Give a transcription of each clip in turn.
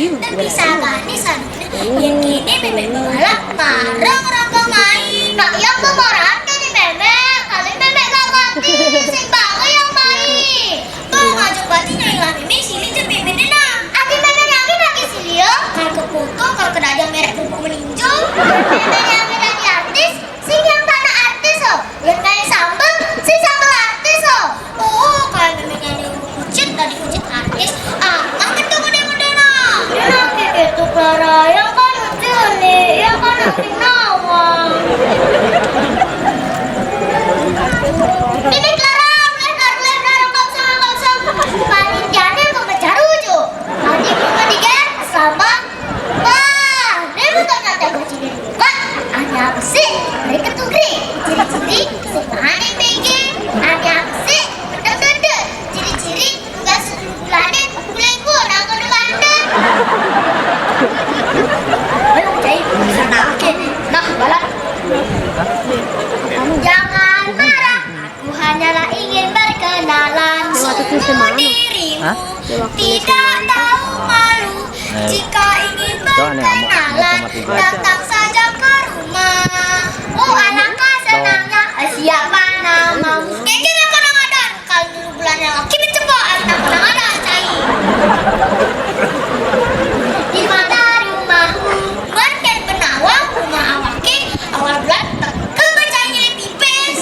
Dan bisa gani sadune yang kini bebek balap marang rangga main. Nak yang kemarin kini bebek kali bebek gak mati sing bawa yang main. Tuh ngajak batinya ilang ini sili je bebek dina. Aki bebek yang lagi sili yo. Kalau ke foto kalau ke dajang merek pupuk meninjau. Bebek yang jadi artis sing yang tanah artis oh. Yang kayak sambal sing sambal artis oh. Oh kayak bebek yang diucit dari ucit artis. Ah mang itu gede-gede nah. Dia kayak gitu Clara yang kan Juli yang kan Aking Nawang. Ini Clara, lebar nggak usah. Panitianya mau ngejar ujuk. Tadi bunga diger sama. Wah, ini bukan nyata gaji dari buka. Ada apa sih? Mereka tuh gede. Ciri-ciri sepanjang PG. Ada apa sih? Betul-betul. Ciri-ciri nggak seluruh planet. Mulai gua nangkep London. Ayo cai, sana oke. Nah, balap. Jangan marah. Aku hanyalah ingin berkenalan. Sungguh dirimu tidak tahu malu. Jika ingin berkenalan, datang saja ke rumah. Oh, alangkah senangnya. Siapa namamu? Kayaknya kadang-kadang kalau dulu bulannya laki mencoba kadang-kadang cai. Di mana rumahmu? Bukan Benawang, rumah awake. Awal bulan kebacanya pipes.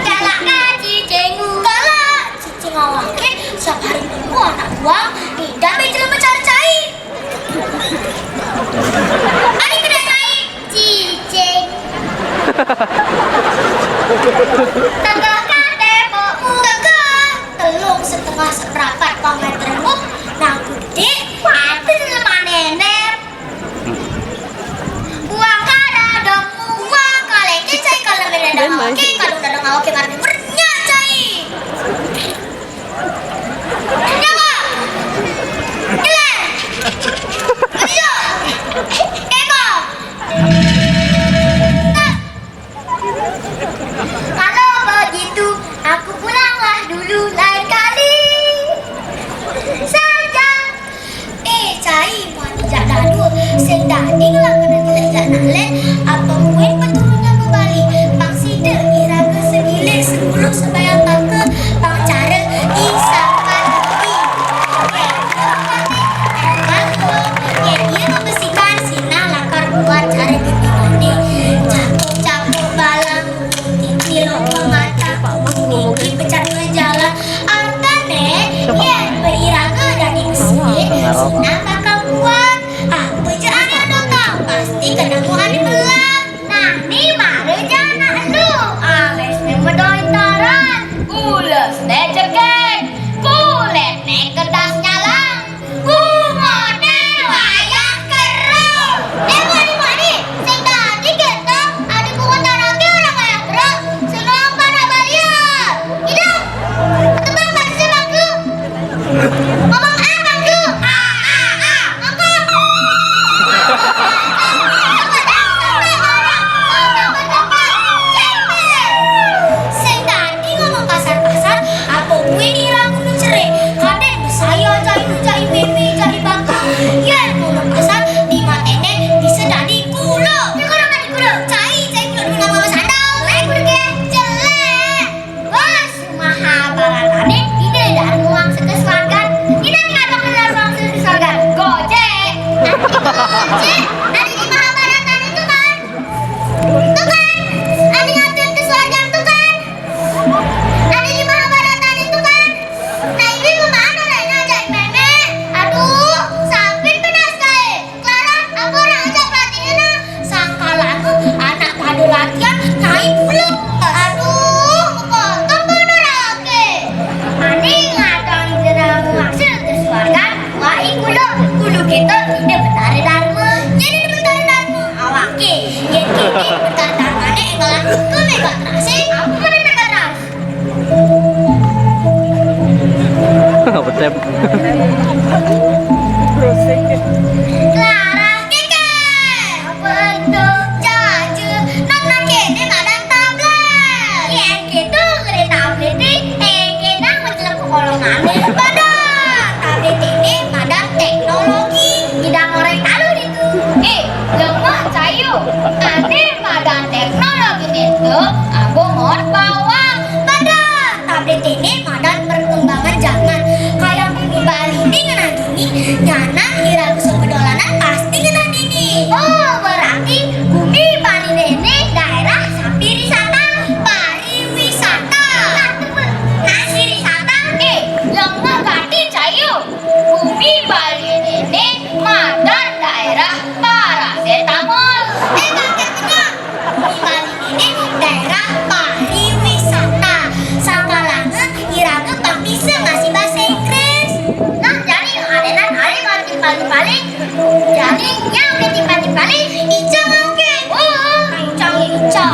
Galak cicingmu, galak cicing awake. Setiap hari tunggu anak buang. Tidak mencari mencari. Adik kena cai cicing. Tegak tembokmu, tegak telung setengah seprapat metermu. Nah gede, pasti lemah nenek. Buang kada dong, buang kalengnya cai kalau beda dong oke, kalau udah dong oke karena bernya cai. Nyawa, gila, bejo, ego. Kalau begitu, aku pulanglah dulu lain kali saja. Cai mau dijak dadu, sing dading lah kena dijak nalen. Apa mungkin peturunnya kembali? Pang sida kira ke segilir sebelum sembayang tangke. Pang cara isapan di. Dia membersihkan sinar lakar buat cara gini. Capuk balang, titi lopang mata, tinggi pecat ke jalan. Artane, ya beriraga dari mesin, sinar kakak buat. Apa je ada dong pasti kena muat dibelah. Nah, ni mara jana lu. Ales ni medoi taran. Ulas ne ceket. Kulit ne kedas nyalang. Bunga ne wayak kerang. Mani. Sing tadi kita ada bunga tarangnya orang wayak kerang. Senang pada balian. Hidup. Tebang pada sebab lu. Ngomong apa lu? Sing tadi ngomong kasar-kasar, apa gue diramu cerai? Kadang saya cari mimi cari bangka. Ya ngomong kasar di matene bisa jadi kulo. Ya kurang ada kulo. Cai kulo dulu nama sandal. Lain kulo ke jelek. Bos Mahabharatane ini dari uang sekeluarga. Ini ngapa keluar uang sekeluarga? Gojek. Gojek. Ada di Mahabharata itu kan? Itu kan? Ada ngatur keluarga itu kan? Ada di Mahabharata itu kan? Nah ini kemana lah ngajak nenek? Aduh, sampai pedas kaya. Clara, aku orang ajak pelatihnya nah. Sangkalanmu anak pada latihan naik belum? Aduh, potong bener lagi. Ani ngadang jeramu hasil keluarga. Wah, kulo kita tidak betari dharma. Jadi betari dharma awake. Yang kini betari dharmane engalan ke Megatrase. Aku mana Megatras? Betul. Clara keke. Bentuk jaju. Nang kene ngadang tablet. Yang gitu ngeri tablet ni. Kena mencelak ke kolongan. Pada Nyanan iraku sepedolanan pasti kena dini. Oh, berarti bumi Bali ini daerah sapirisata, pariwisata. Nasi wisata yang ngerti cayu. Bumi Bali ini madan daerah paracetamol. Makanya Bumi Bali ini daerah pariwisata. Sakalange iraga bang bisa ngasih bahasa Inggris. Nah, jadi adenan ale ngerti paling-paling. Jadi yang ngerti paling-paling Ica mau ke? Oh, Ica.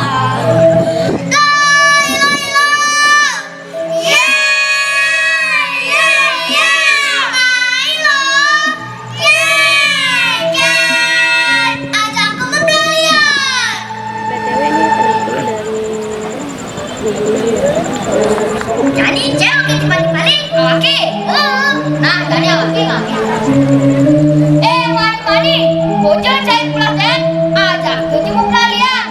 Jadi cewek yang dibalik-balik oke. Nah, jadi oke. Mari, bocor cari pulang dan ajak ke jemput kalian.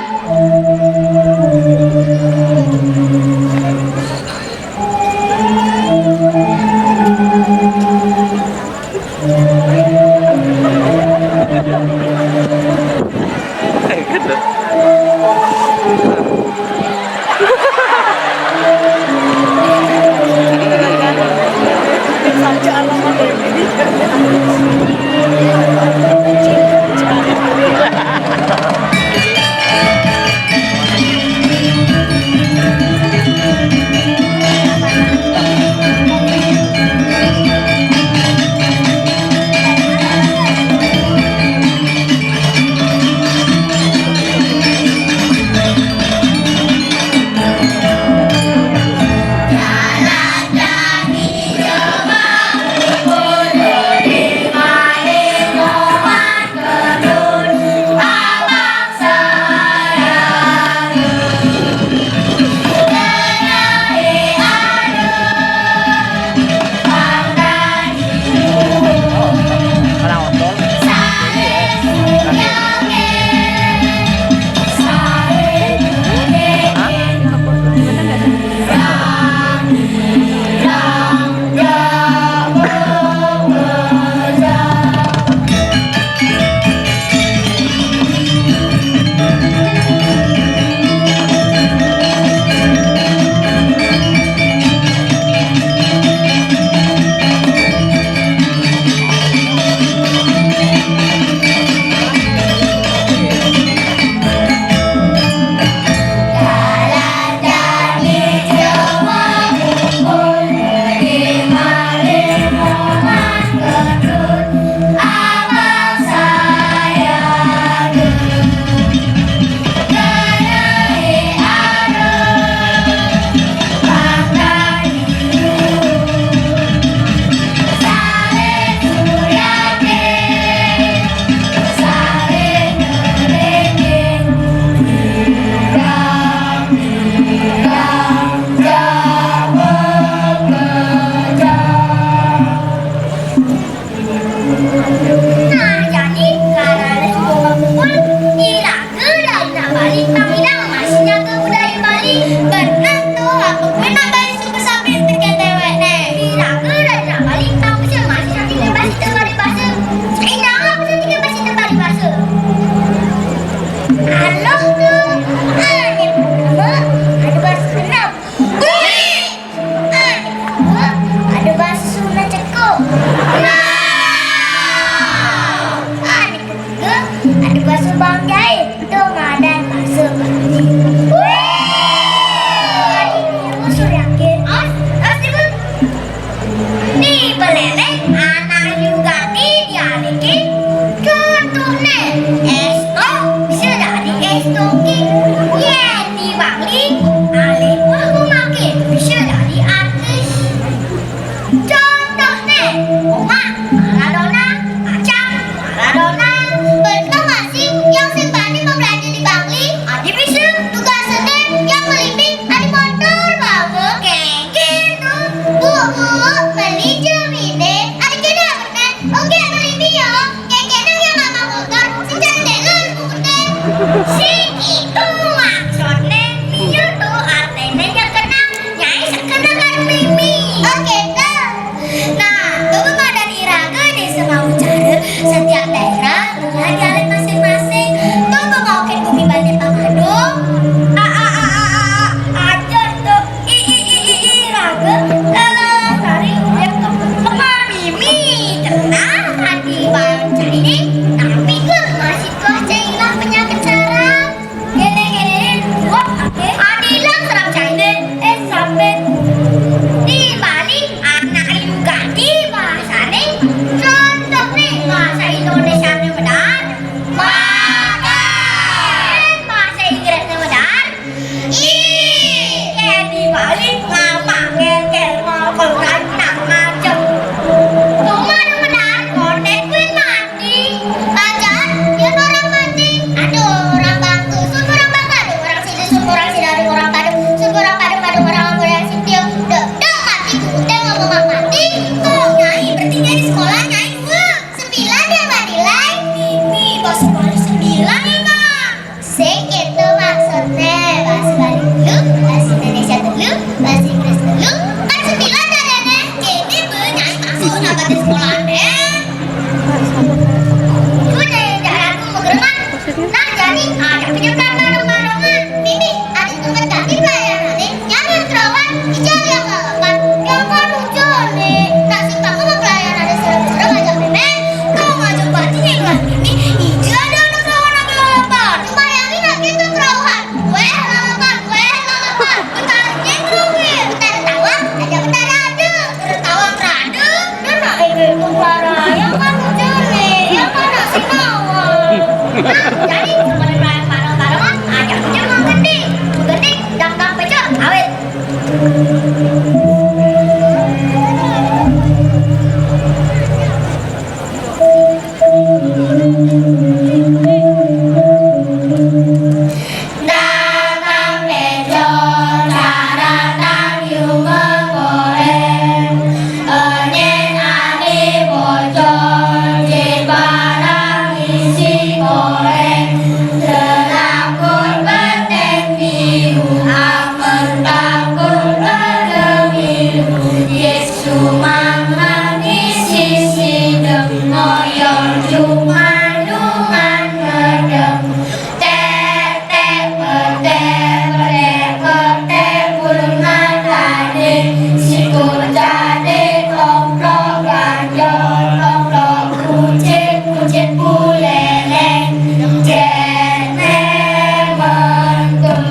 Gitu. naga di sekolah deh. Sudah jalan kegerangan. Nah jadi ada penyemprotan bareng-barengan. Mimi, ada tugas ganti pelayanan nih. Nyari terawan, ijal yang galakan. Yang kan lucu nih. Nasib kamu mau pelayanan ada serem-serem ngajak Mimi. Kau ngajak batin yang kelas Mimi. Ijal ada anak terawan agak lalapan. Bayangin lagi tuh terawan. Weh lalapan. Bentar nyengruin. Bentar tawa, ada bentar ada. Tertawa terada. Dan nak ibu para yang kan lucu nih. Yang kan nasib nawar. Nah, jadi kemarin bareng-barengan ajak aja mau gending. Gending, dang-dang pecah, awet. Dang-dang pecah, daratan yuma goreng. Enyen ane bocor, barang isi goreng. Telakun benteng biru, amer takun bergemiru. Yesu mangani sisi dem, ngoyor cuma lungan ngedem. Tek-tek petek, petek-petek pulungan lade. Sikut jade komplok ganjol, komplok kucing buleleng. Jene mentul.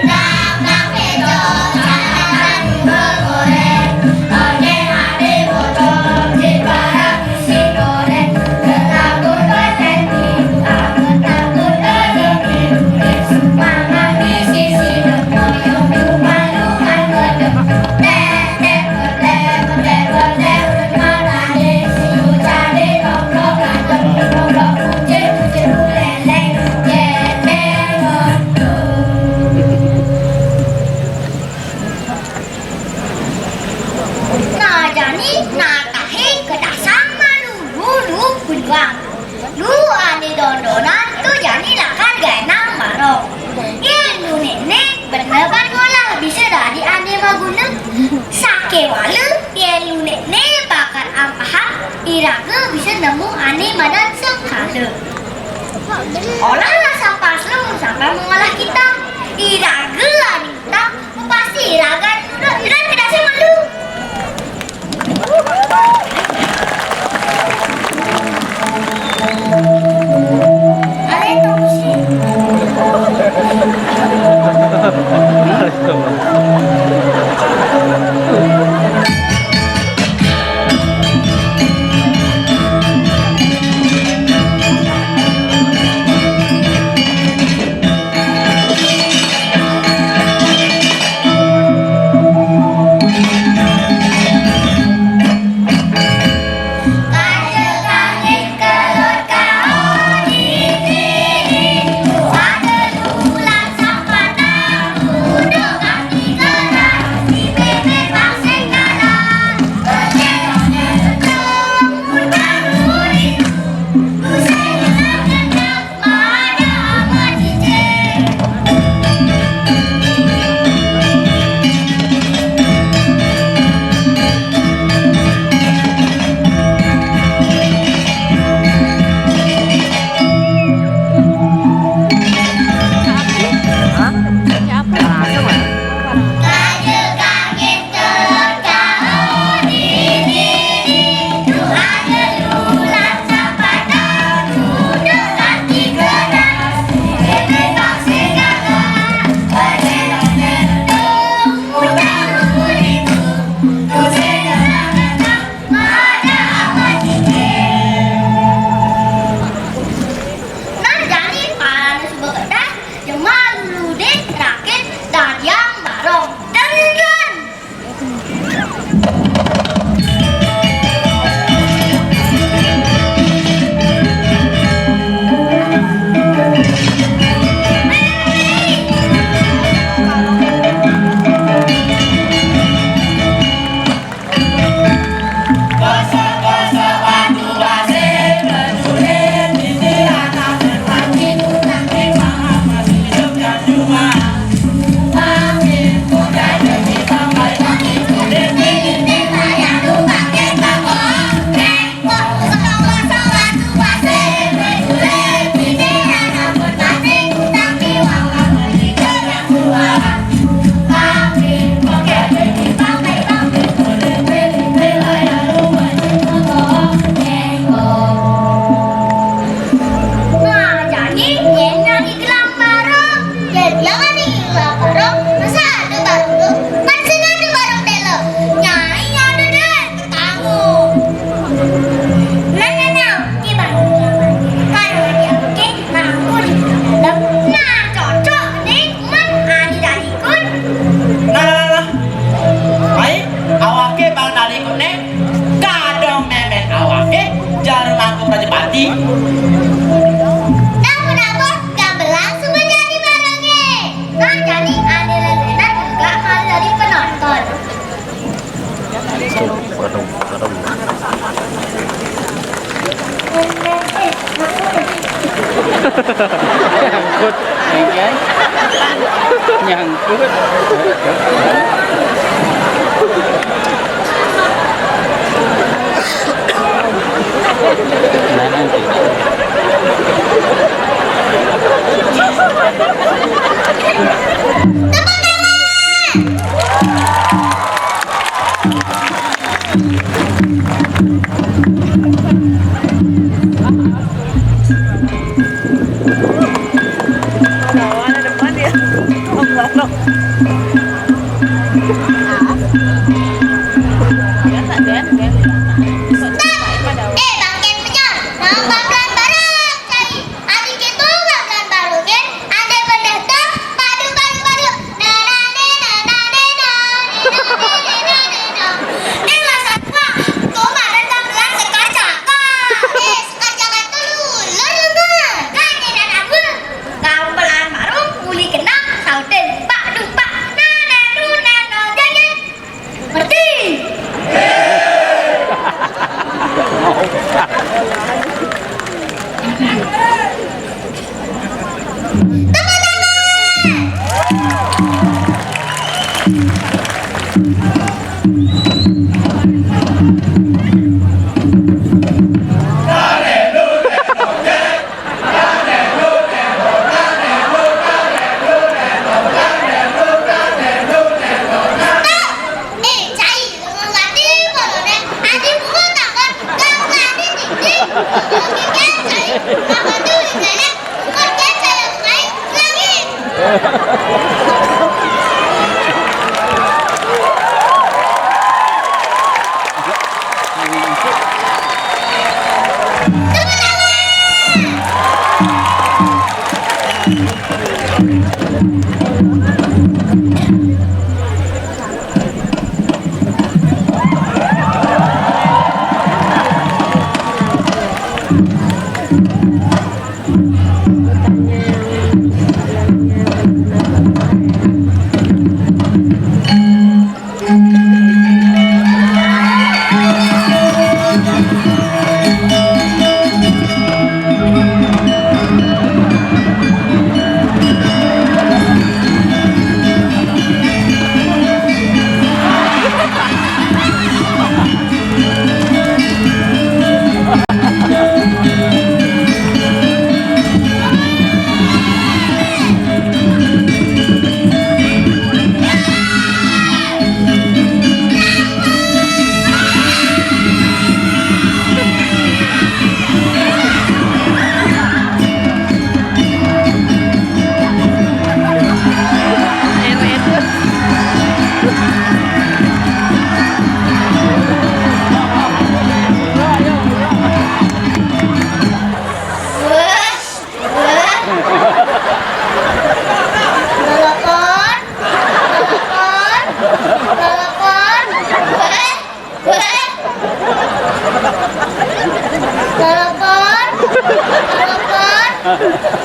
Dang-dang pedo, daratan yuma goreng. Enyen ane bocor, barang isi goreng. Telakun benteng biru, amer takun bergemiru. Yesu mangani sisi dem, ngoyor cuma lungan ngedem. Tek-tek petek, petek-petek pulungan lade. Sikut jade komplok ganjol, komplok kucing buleleng. Jene mentul. Nah jadi natahe kedasang malulu kunwang. Lu ane dondonan tuh jadi lakan ganang marong. Yen lu nenek bener kan gola bisa dari ane maguna. Sake walu yen lu nenek bakar ampahan iraga bisa nemu ane madan sekali. Olahlah sampai lu sampai mengolah kita. Iraga ane kita pasti iraga iran kedasang malu. Ada itu sih. Nyangkut. Ayan. Nyangkut. Nah, nanti. Bangken penyon, nang bablan bareng cari adik itu bablan baru gen, ande pendeta padu padu padu, na na ne na na ne na ne na ne na. Nela satwa, toma dan bablan sekacaka, sekacaka telur, lelungan, kane dan abu, gambalan baru uli kena, sauten pak du pak, na na du na na jangan, ngerti?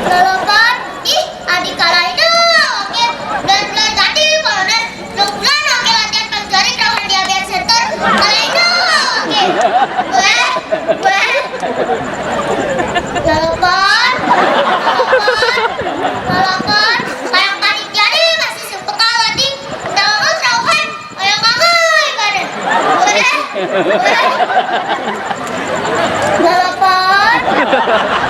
Lalapan, ih adik kalah itu, oke, benar-benar tadi kalau dan bulan oke latihan pelajari kalau dia biar center, kalah itu, oke, gue, lalapan, kayak panitia nih masih suka kalah nih, udah lama terawat, kayak kangen ibadah, gue, lalapan.